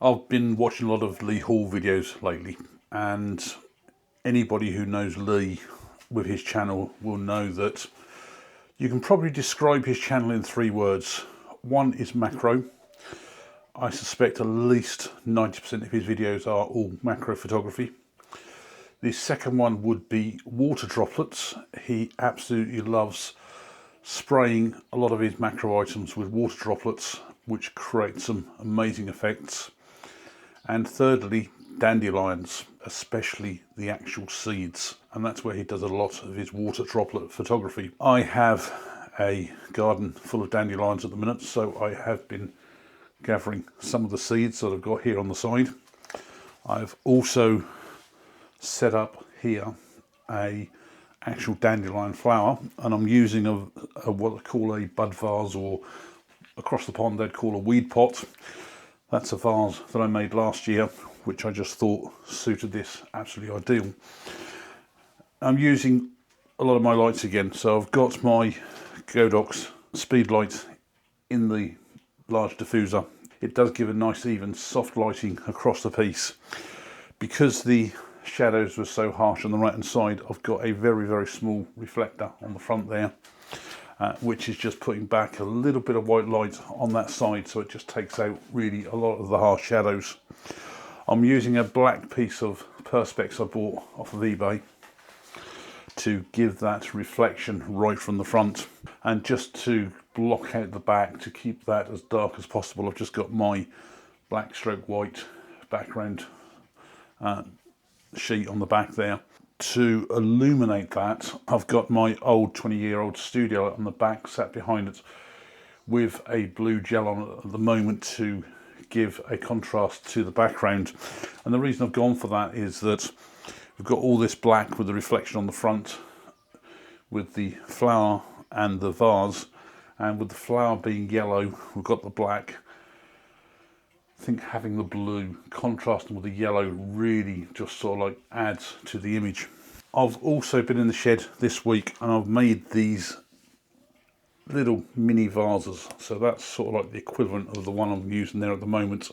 I've been watching a lot of Lee Hall videos lately, and anybody who knows Lee with his channel will know that you can probably describe his channel in 3 words. One is macro. I suspect at least 90% of his videos are all macro photography. The second one would be water droplets. He absolutely loves spraying a lot of his macro items with water droplets, which create some amazing effects. And thirdly, dandelions, especially the actual seeds, and that's where he does a lot of his water droplet photography. I have a garden full of dandelions at the minute, so I have been gathering some of the seeds that I've got here on the side. I've also set up here a actual dandelion flower, and I'm using a what I call a bud vase, or across the pond they'd call a weed pot. That's a vase that I made last year, which I just thought suited this absolutely ideal. I'm using a lot of my lights again, so I've got my Godox speed light in the large diffuser. It does give a nice even soft lighting across the piece. Because the shadows were so harsh on the right hand side, I've got a very small reflector on the front there, which is just putting back a little bit of white light on that side, so it just takes out really a lot of the harsh shadows. I'm using a black piece of Perspex I bought off of eBay to give that reflection right from the front, and just to block out the back to keep that as dark as possible, I've just got my black stroke white background sheet on the back there. To illuminate that, I've got my old 20-year-old studio light on the back, sat behind it with a blue gel on it at the moment to give a contrast to the background. And the reason I've gone for that is that we've got all this black with the reflection on the front with the flower and the vase, and with the flower being yellow, we've got the black. I think having the blue contrasting with the yellow really just sort of like adds to the image. I've also been in the shed this week and I've made these little mini vases, so that's sort of like the equivalent of the one I'm using there at the moment,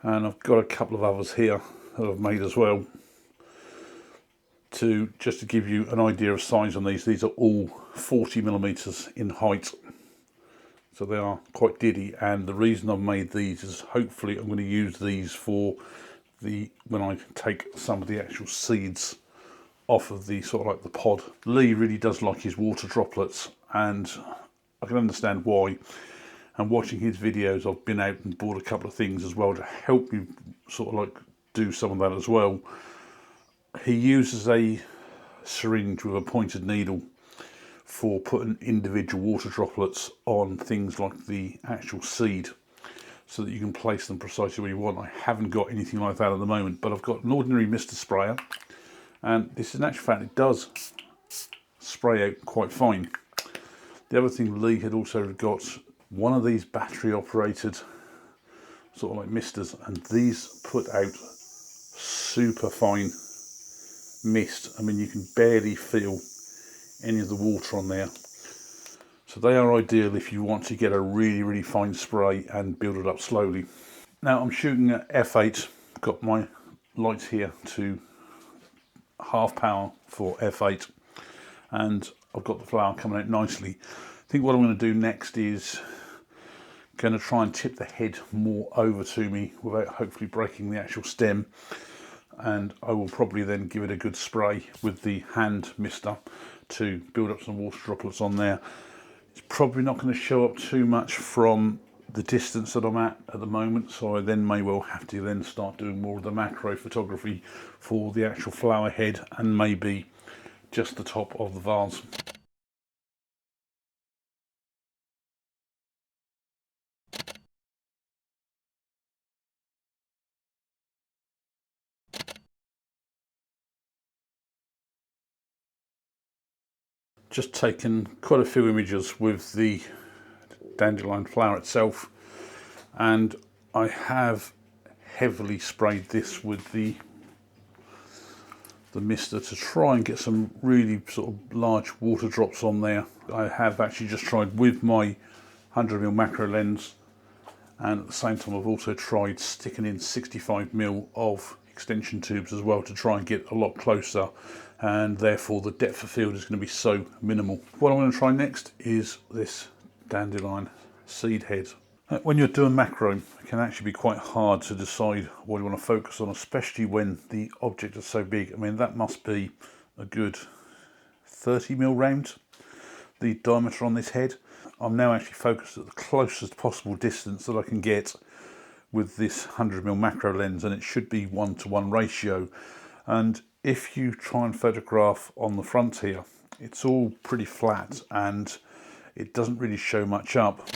and I've got a couple of others here that I've made as well. Just to give you an idea of size on these are all 40mm in height. So they are quite diddy, and the reason I've made these is hopefully I'm going to use these for when I take some of the actual seeds off of the sort of like the pod. Lee really does like his water droplets, and I can understand why. And watching his videos, I've been out and bought a couple of things as well to help me sort of like do some of that as well. He uses a syringe with a pointed needle for putting individual water droplets on things like the actual seed, so that you can place them precisely where you want. I haven't got anything like that at the moment, but I've got an ordinary mister sprayer, and this in actual fact it does spray out quite fine. The other thing, Lee had also got one of these battery operated sort of like misters, and these put out super fine mist. I mean, you can barely feel any of the water on there. So they are ideal if you want to get a really fine spray and build it up slowly. Now I'm shooting at f8, got my lights here to half power for f8, and I've got the flower coming out nicely. I think what I'm going to do next is going to try and tip the head more over to me without hopefully breaking the actual stem, and I will probably then give it a good spray with the hand mister to build up some water droplets on there. It's probably not going to show up too much from the distance that I'm at the moment, so I then may well have to then start doing more of the macro photography for the actual flower head and maybe just the top of the vase. Just taken quite a few images with the dandelion flower itself, and I have heavily sprayed this with the mister to try and get some really sort of large water drops on there. I have actually just tried with my 100mm macro lens And at the same time I've also tried sticking in 65mm of extension tubes as well to try and get a lot closer, and therefore the depth of field is going to be so minimal. What I'm going to try next is this dandelion seed head. When you're doing macro, it can actually be quite hard to decide what you want to focus on, especially when the object is so big. I mean, that must be a good 30mm round, the diameter on this head. I'm now actually focused at the closest possible distance that I can get with this 100mm macro lens, and it should be 1:1 ratio. And if you try and photograph on the front here, it's all pretty flat and it doesn't really show much up.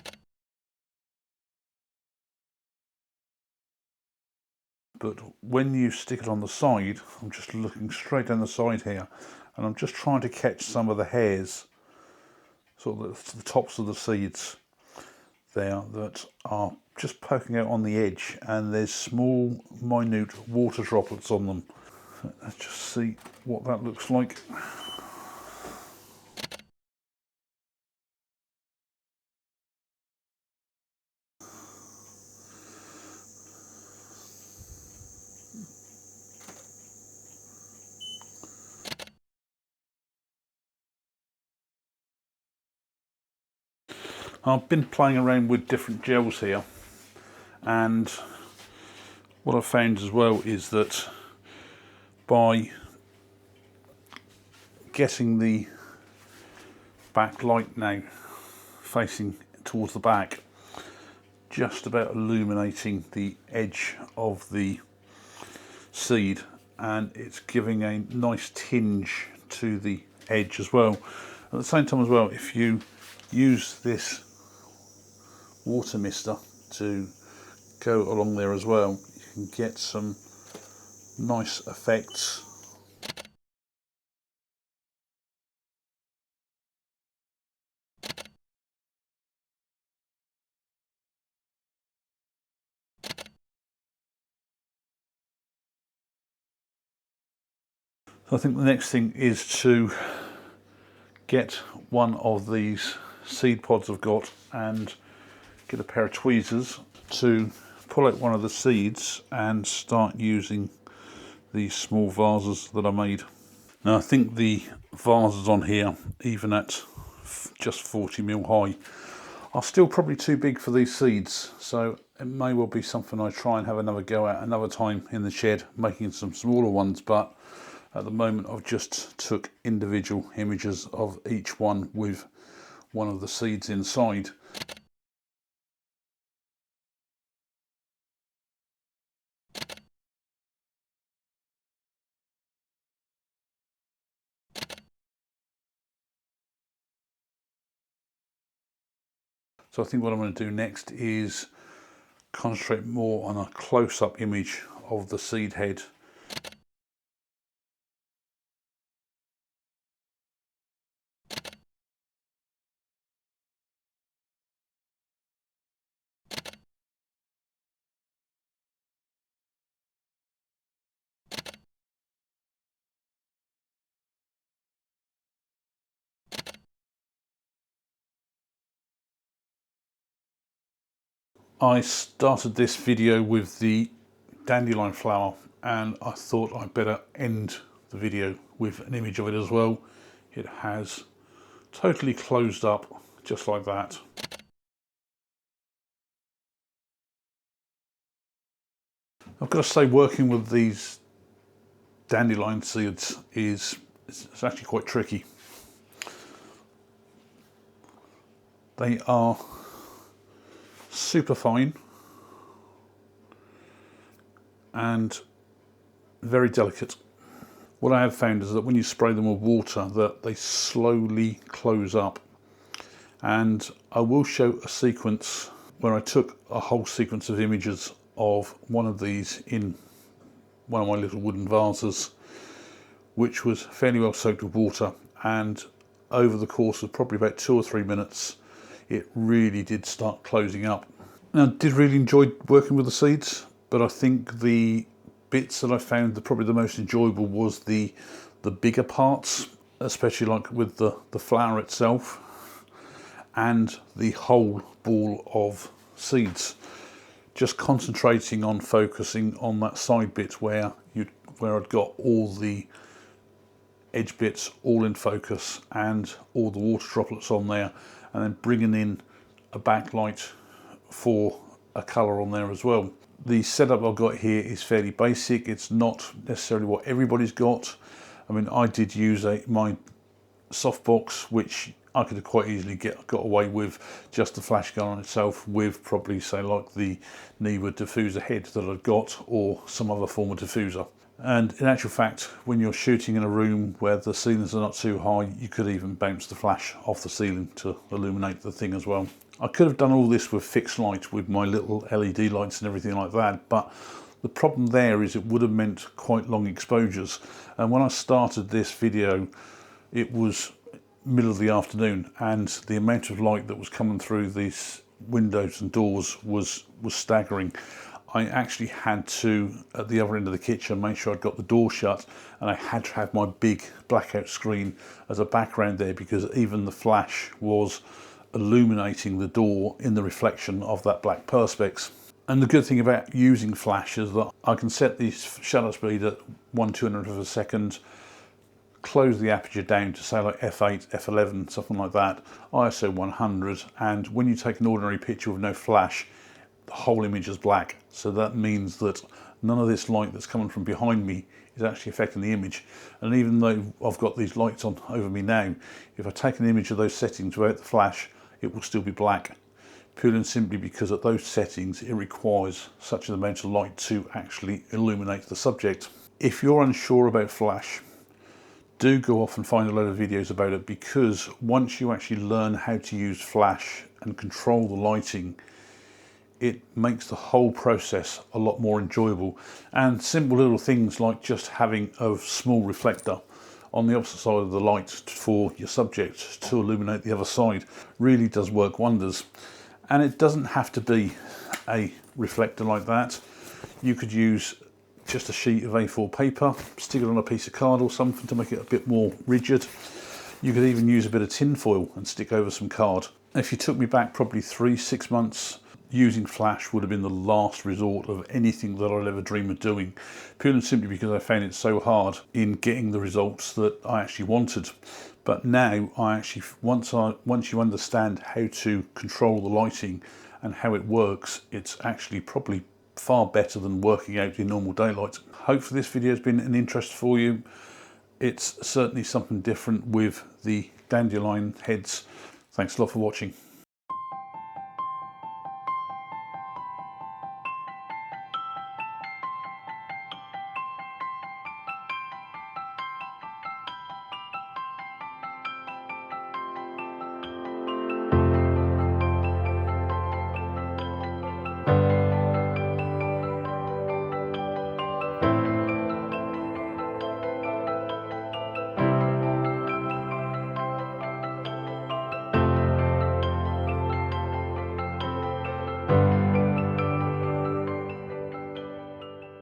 But when you stick it on the side, I'm just looking straight down the side here, and I'm just trying to catch some of the hairs, sort of the tops of the seeds there, that are just poking out on the edge, and there's small minute water droplets on them. Let's just see what that looks like. I've been playing around with different gels here, and what I've found as well is that by getting the backlight now facing towards the back, just about illuminating the edge of the seed, and it's giving a nice tinge to the edge as well. At the same time as well, if you use this water mister to go along there as well, you can get some nice effects. So I think the next thing is to get one of these seed pods I've got and get a pair of tweezers to pull out one of the seeds and start using these small vases that I made. Now I think the vases on here, even at just 40mm high, are still probably too big for these seeds, so it may well be something I try and have another go at another time in the shed, making some smaller ones. But at the moment I've just took individual images of each one with one of the seeds inside. So I think what I'm going to do next is concentrate more on a close-up image of the seed head. I started this video with the dandelion flower, and I thought I'd better end the video with an image of it as well. It has totally closed up just like that. I've got to say, working with these dandelion seeds is it's actually quite tricky. They are super fine and very delicate. What I have found is that when you spray them with water, that they slowly close up. And I will show a sequence where I took a whole sequence of images of one of these in one of my little wooden vases, which was fairly well soaked with water, and over the course of probably about 2 or 3 minutes it really did start closing up. Now, I did really enjoy working with the seeds, but I think the bits that I found probably the most enjoyable was the bigger parts, especially like with the flower itself and the whole ball of seeds. just concentrating on focusing on that side bit where I'd got all the edge bits all in focus and all the water droplets on there, and then bringing in a backlight for a colour on there as well. The setup I've got here is fairly basic. It's not necessarily what everybody's got. I mean, I did use my softbox, which I could have quite easily got away with just the flash gun on itself, with probably say like the Neewer diffuser head that I've got, or some other form of diffuser. And in actual fact, when you're shooting in a room where the ceilings are not too high, you could even bounce the flash off the ceiling to illuminate the thing as well. I could have done all this with fixed light with my little LED lights and everything like that, but the problem there is it would have meant quite long exposures. And when I started this video, it was middle of the afternoon, and the amount of light that was coming through these windows and doors was staggering. I actually had to, at the other end of the kitchen, make sure I'd got the door shut, and I had to have my big blackout screen as a background there, because even the flash was illuminating the door in the reflection of that black perspex. And the good thing about using flash is that I can set the shutter speed at 1/200th of a second, close the aperture down to say like f8, f11, something like that, ISO 100, and when you take an ordinary picture with no flash, the whole image is black. So that means that none of this light that's coming from behind me is actually affecting the image. And even though I've got these lights on over me now, if I take an image of those settings without the flash, it will still be black, purely and simply because at those settings it requires such an amount of light to actually illuminate the subject. If you're unsure about flash, do go off and find a load of videos about it, because once you actually learn how to use flash and control the lighting, it makes the whole process a lot more enjoyable. And simple little things like just having a small reflector on the opposite side of the light for your subject to illuminate the other side really does work wonders. And it doesn't have to be a reflector like that. You could use just a sheet of A4 paper, stick it on a piece of card or something to make it a bit more rigid. You could even use a bit of tin foil and stick over some card. If you took me back probably 3-6 months, using flash would have been the last resort of anything that I'd ever dream of doing, purely and simply because I found it so hard in getting the results that I actually wanted. But now I actually, once you understand how to control the lighting and how it works, it's actually probably far better than working out in normal daylight. Hopefully this video has been an interest for you. It's certainly something different with the dandelion heads. Thanks a lot for watching.